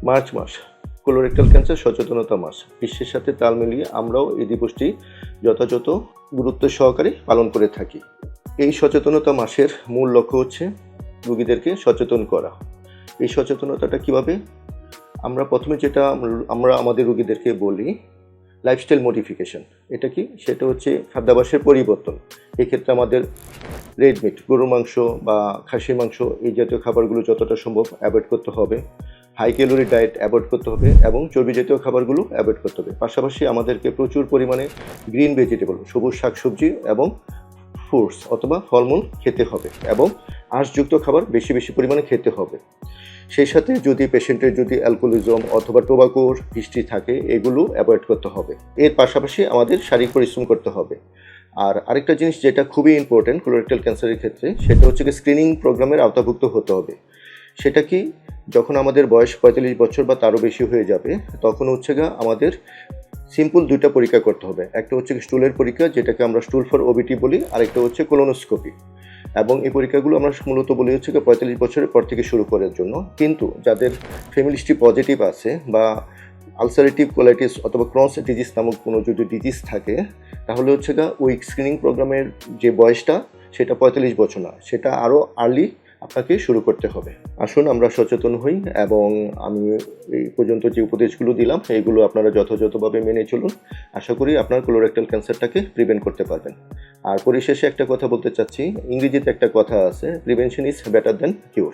March মাস colorectal cancer সচেতনতা মাস। বিশ্বের সাথে তাল মিলিয়ে আমরাও এই দিবসটি যথাযথ গুরুত্ব সহকারে পালন করে থাকি। এই সচেতনতা মাসের মূল লক্ষ্য হচ্ছে রোগীদেরকে সচেতন করা। এই সচেতনতাটা কিভাবে? আমরা প্রথমে যেটা আমরা আমাদের রোগীদেরকে বলি লাইফস্টাইল মডিফিকেশন। এটা কি? সেটা হচ্ছে খাদ্যাভ্যাসের পরিবর্তন। এক্ষেত্রে আমাদের রেড মিট, গরুর মাংস বা খাসির মাংস এই জাতীয় খাবারগুলো যতটা সম্ভব অ্যাভয়েড করতে হবে। হাই ক্যালোরি ডায়েট অ্যাভয়েড করতে হবে এবং চর্বি জাতীয় খাবারগুলো অ্যাভয়েড করতে হবে। পাশাপাশি আমাদেরকে প্রচুর পরিমাণে গ্রিন ভেজিটেবল, সবুজ শাকসবজি এবং ফ্রুটস অথবা ফলমূল খেতে হবে এবং আঁশযুক্ত খাবার বেশি বেশি পরিমাণে খেতে হবে। সেই সাথে যদি পেশেন্টের যদি অ্যালকোহলিজম অথবা টোবাকোর হিস্ট্রি থাকে, এগুলো অ্যাভয়েড করতে হবে। এর পাশাপাশি আমাদের শারীরিক পরিশ্রম করতে হবে। আর আরেকটা জিনিস যেটা খুবই ইম্পর্টেন্ট কোলোরেক্টাল ক্যান্সারের ক্ষেত্রে, সেটা হচ্ছে কি স্ক্রিনিং প্রোগ্রামের আওতাভুক্ত হতে হবে। সেটা কি? যখন আমাদের বয়স 45 বছর বা তারও বেশি হয়ে যাবে, তখন হচ্ছে আমাদের সিম্পল দুইটা পরীক্ষা করতে হবে। একটা হচ্ছে স্টুলের পরীক্ষা, যেটাকে আমরা স্টুল ফর ওবিটি বলি, আরেকটা হচ্ছে কোলোনোস্কোপি। এবং এই পরীক্ষাগুলো আমরা মূলত বলি হচ্ছে 45 বছরের পর থেকে শুরু করার জন্য। কিন্তু যাদের ফ্যামিলি হিস্ট্রি পজিটিভ আছে বা আলসারেটিভ কোলাইটিস অথবা ক্রনস ডিজিজ নামক কোনো যদি ডিজিজ থাকে, তাহলে হচ্ছে ওই স্ক্রিনিং প্রোগ্রামের যে বয়সটা সেটা 45 বছর না, সেটা আরও আর্লি আপনাকে শুরু করতে হবে। আসুন আমরা সচেতন হই এবং আমি এই পর্যন্ত যে উপদেশগুলো দিলাম এগুলো আপনারা যথাযথভাবে মেনে চলুন। আশা করি আপনার কোলোরেক্টাল ক্যান্সারটাকে প্রিভেন্ট করতে পারবেন। আর পরিশেষে একটা কথা বলতে চাচ্ছি, ইংরেজিতে একটা কথা আছে, প্রিভেনশন ইজ বেটার দ্যান কিউর।